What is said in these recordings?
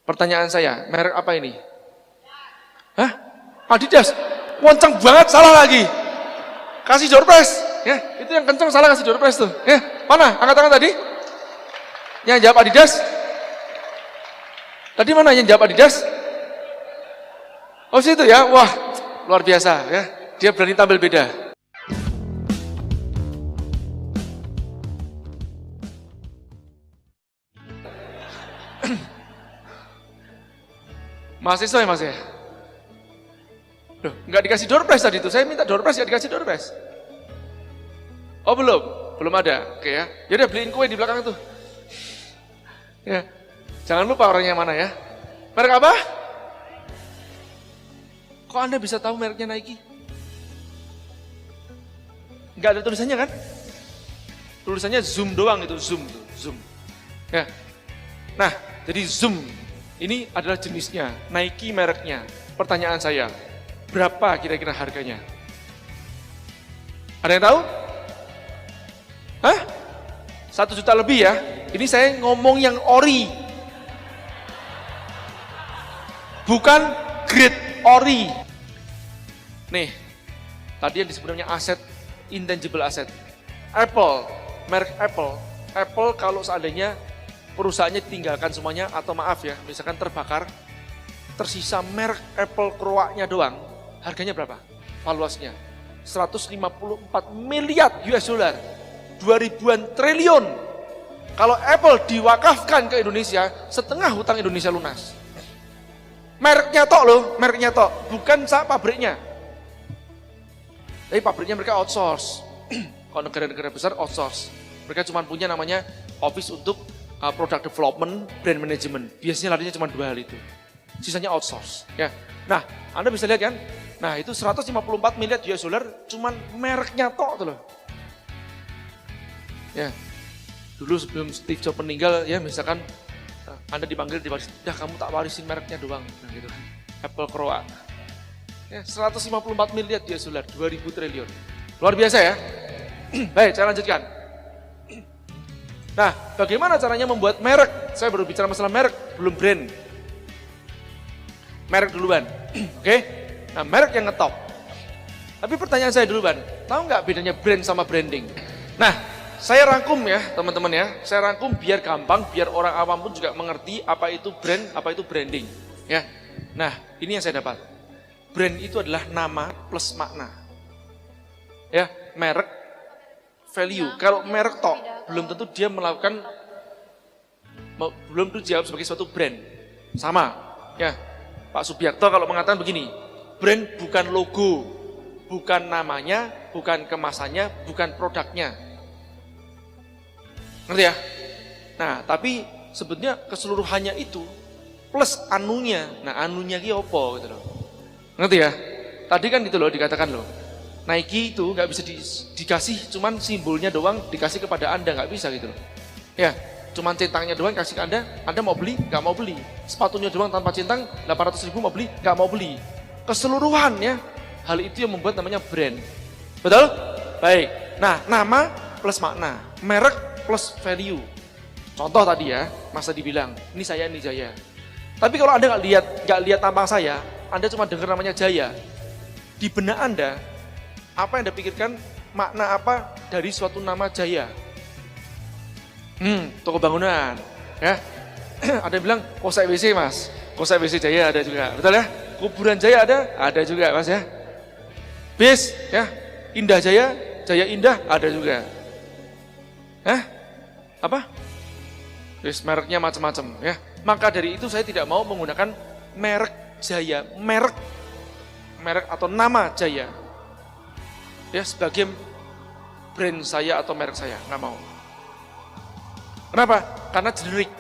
Pertanyaan saya, merek apa ini? Hah? Adidas? Kenceng banget, salah lagi. Kasih door prize. Ya, itu yang kenceng salah kasih door prize tuh. Ya, mana? Angkat tangan tadi. Yang jawab Adidas? Tadi mana yang jawab Adidas? Oh situ ya, wah luar biasa ya. Dia berani tampil beda. Mahasiswa ya mas ya? Loh, nggak dikasih door prize tadi tuh. Saya minta door prize, nggak dikasih door prize. Oh belum ada. Oke ya. Yaudah beliin kue di belakang tuh. Ya, jangan lupa orangnya mana ya. Merek apa? Kok Anda bisa tahu mereknya Nike? Nggak ada tulisannya kan? Tulisannya Zoom doang itu, Zoom. Ya. Nah, jadi Zoom ini adalah jenisnya, Nike mereknya. Pertanyaan saya, berapa kira-kira harganya? Ada yang tahu? Hah? 1 juta lebih ya? Ini saya ngomong yang ori. Bukan grade ori. Nih, tadi yang disebutnya aset, intangible asset. Apple, merek Apple. Apple kalau seandainya perusahaannya ditinggalkan semuanya, atau maaf ya, misalkan terbakar, tersisa merek Apple Kroaknya doang, harganya berapa? Valuasinya 154 miliar US dollar, 2000-an triliun. Kalau Apple diwakafkan ke Indonesia, setengah hutang Indonesia lunas. Mereknya tok loh, mereknya tok, bukan pabriknya. Tapi pabriknya mereka outsource. Kalau negara-negara besar outsource, mereka cuma punya namanya office untuk product development, brand management. Biasanya larinya cuma 2 hal itu. Sisanya outsource. Ya. Nah, Anda bisa lihat kan? Nah, itu 154 miliar US dollar cuman mereknya tok tuh loh. Ya. Dulu sebelum Steve Jobs meninggal ya, misalkan Anda dipanggil diwaris, "Dah kamu tak warisin mereknya doang." Nah, gitu. Apple Kroak. Ya, 154 miliar US dollar, 2000 triliun. Luar biasa ya. Baik, saya lanjutkan. Nah, bagaimana caranya membuat merek? Saya baru bicara masalah merek, belum brand. Merek duluan, oke? Nah, merek yang ngetop. Tapi pertanyaan saya duluan, tahu nggak bedanya brand sama branding? Nah, saya rangkum ya teman-teman ya, saya rangkum biar gampang, biar orang awam pun juga mengerti apa itu brand, apa itu branding. Ya, nah ini yang saya dapat. Brand itu adalah nama plus makna. Ya, merek, value. Kalau merek tok, belum tentu dia melakukan, belum tentu jawab sebagai suatu brand. Sama, ya. Pak Subiakto kalau mengatakan begini, brand bukan logo, bukan namanya, bukan kemasannya, bukan produknya. Ngerti ya? Nah, tapi sebetulnya keseluruhannya itu plus anunya. Nah, anunya ki opo gitu loh. Ngerti ya? Tadi kan gitu loh dikatakan loh. Nike itu nggak bisa dikasih cuman simbolnya doang dikasih kepada Anda, nggak bisa gitu loh. Ya, cuman centangnya doang kasih ke Anda mau beli, nggak mau beli. Sepatunya doang tanpa centang, 800.000 mau beli, nggak mau beli. Keseluruhannya, hal itu yang membuat namanya brand. Betul? Baik. Nah, nama plus makna, merek plus value. Contoh tadi ya, masa dibilang, ini saya, ini Jaya. Tapi kalau Anda nggak lihat tampang saya, Anda cuma dengar namanya Jaya. Di benak Anda, apa yang Anda pikirkan, makna apa dari suatu nama Jaya? Toko bangunan, ya. Ada yang bilang Kosek WC mas, Kosek WC Jaya ada juga, betul ya? Kuburan Jaya ada juga mas ya. Bis, ya, Indah Jaya, Jaya Indah ada juga. Apa? Bis mereknya macam-macam, ya. Maka dari itu saya tidak mau menggunakan merek Jaya, merek atau nama Jaya, ya, sebagai brand saya atau merek saya, nggak mau. Kenapa? Karena generik.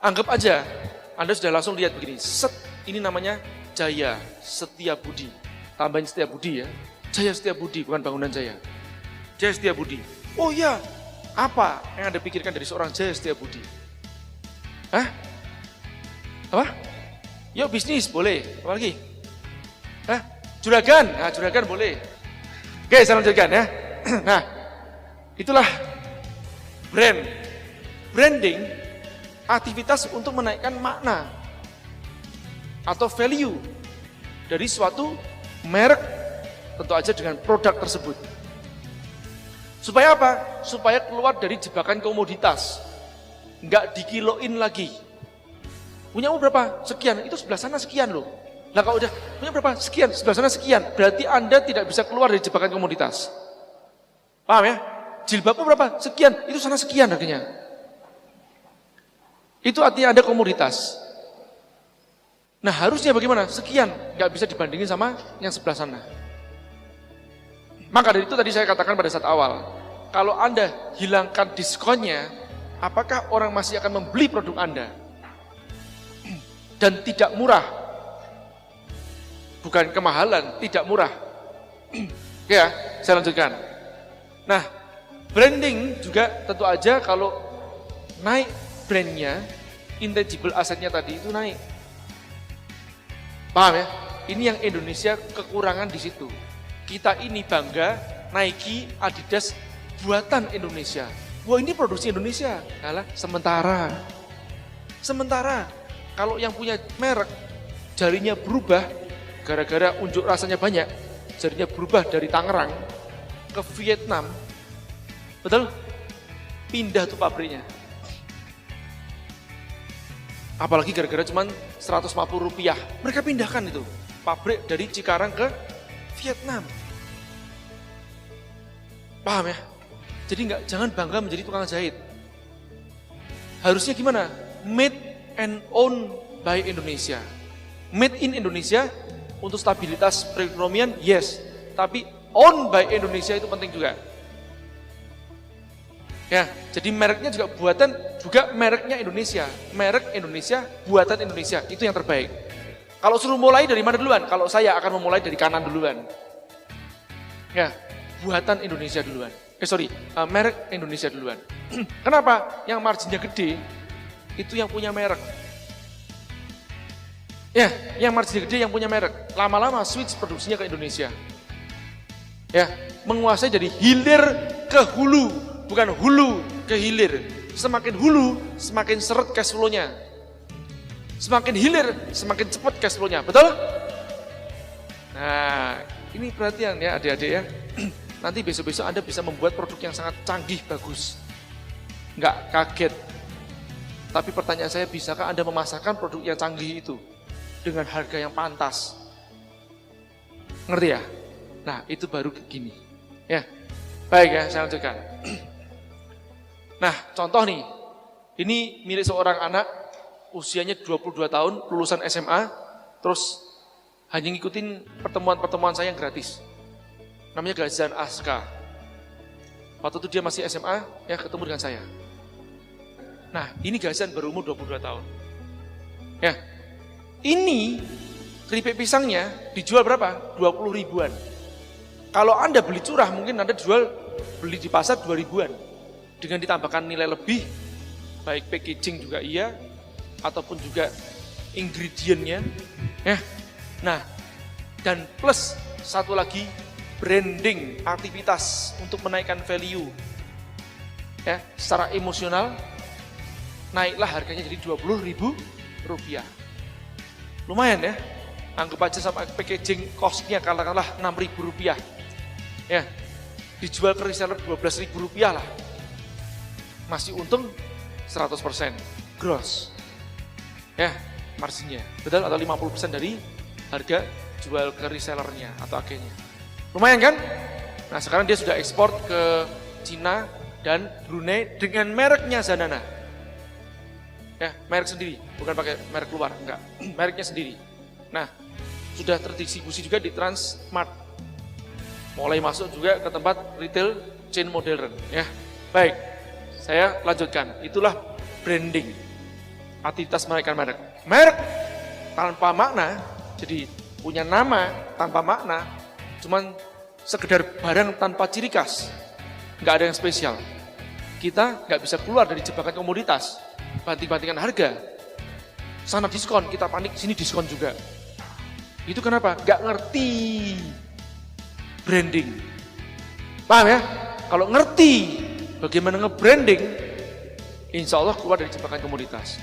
Anggap aja, Anda sudah langsung lihat begini, set, ini namanya Jaya Setiabudi. Tambahin Setiabudi ya, Jaya Setiabudi, bukan bangunan Jaya. Jaya Setiabudi. Oh iya, apa yang Anda pikirkan dari seorang Jaya Setiabudi? Apa? Yuk bisnis, boleh. Apa lagi? Juragan, nah juragan boleh. Oke, saya lanjutkan ya. Nah, itulah brand. Branding aktivitas untuk menaikkan makna atau value dari suatu merek, tentu aja dengan produk tersebut. Supaya apa? Supaya keluar dari jebakan komoditas, nggak dikiloin lagi. Punyamu berapa? Sekian, itu sebelah sana sekian loh. Nah kalau udah punya berapa? Sekian, sebelah sana sekian, berarti Anda tidak bisa keluar dari jebakan komoditas. Paham ya? Jilbabmu berapa? Sekian, itu sana sekian harganya. Itu artinya Anda komoditas. Nah harusnya bagaimana? Sekian, nggak bisa dibandingin sama yang sebelah sana. Maka dari itu tadi saya katakan pada saat awal, kalau Anda hilangkan diskonnya, apakah orang masih akan membeli produk Anda? Dan tidak murah. Bukan kemahalan, tidak murah. Ya, saya lanjutkan. Nah, branding juga tentu aja kalau naik brandnya, intangible asetnya tadi itu naik. Paham ya? Ini yang Indonesia kekurangan di situ. Kita ini bangga Nike, Adidas buatan Indonesia. Wah ini produksi Indonesia. Alah, sementara kalau yang punya merek jarinya berubah gara-gara unjuk rasanya banyak, jarinya berubah dari Tangerang ke Vietnam. Betul? Pindah tuh pabriknya. Apalagi gara-gara cuman Rp150. Mereka pindahkan itu. Pabrik dari Cikarang ke Vietnam. Paham ya? Jadi jangan bangga menjadi tukang jahit. Harusnya gimana? Made and owned by Indonesia. Made in Indonesia untuk stabilitas perekonomian, yes. Tapi owned by Indonesia itu penting juga. Ya, jadi mereknya juga buatan, juga mereknya Indonesia. Merek Indonesia, buatan Indonesia, itu yang terbaik. Kalau suruh mulai dari mana duluan? Kalau saya akan memulai dari kanan duluan. Ya, buatan Indonesia duluan. Merek Indonesia duluan. Kenapa? Yang marginnya gede, itu yang punya merek. Ya, yang marginnya gede yang punya merek. Lama-lama switch produksinya ke Indonesia. Ya, menguasai dari hilir ke hulu. Bukan hulu ke hilir. Semakin hulu, semakin seret cash flow-nya. Semakin hilir, semakin cepat cash flow-nya. Betul? Nah, ini perhatian ya adik-adik ya. Nanti besok-besok Anda bisa membuat produk yang sangat canggih, bagus. Nggak kaget. Tapi pertanyaan saya, bisakah Anda memasarkan produk yang canggih itu dengan harga yang pantas? Ngerti ya? Nah, itu baru gini. Ya, baik ya, saya lanjutkan. Nah, contoh nih, ini milik seorang anak, usianya 22 tahun, lulusan SMA, terus hanya ngikutin pertemuan-pertemuan saya yang gratis. Namanya Gazan Aska. Waktu itu dia masih SMA, ya ketemu dengan saya. Nah, ini Gazan berumur 22 tahun. Ya, ini keripik pisangnya dijual berapa? 20 ribuan. Kalau Anda beli curah, mungkin Anda beli di pasar 2 ribuan. Dengan ditambahkan nilai lebih, baik packaging juga iya, ataupun juga ingredientnya. Ya. Nah, dan plus satu lagi, branding, aktivitas untuk menaikkan value. Ya, secara emosional, naiklah harganya jadi Rp20.000. Lumayan ya, anggap aja sama packaging cost-nya katakanlah Rp6.000. Ya, dijual ke reseller Rp12.000 lah. Masih untung 100% gross. Ya, marginnya. Betul? Atau 50% dari harga jual ke resellernya atau agennya. Lumayan kan? Nah, sekarang dia sudah ekspor ke Cina dan Brunei dengan mereknya Zanana. Ya, merek sendiri, bukan pakai merek luar, enggak. Mereknya sendiri. Nah, sudah terdistribusi juga di Transmart. Mulai masuk juga ke tempat retail chain modern, ya. Baik. Saya lanjutkan, itulah branding, aktivitas menaikkan merek. Merek tanpa makna, jadi punya nama tanpa makna, cuman sekedar barang tanpa ciri khas, nggak ada yang spesial. Kita nggak bisa keluar dari jebakan komoditas, banting-bantingan harga. Sana diskon, kita panik, sini diskon juga. Itu kenapa? Nggak ngerti branding. Paham ya? Kalau ngerti bagaimana nge-branding, insya Allah keluar dari jebakan komoditas.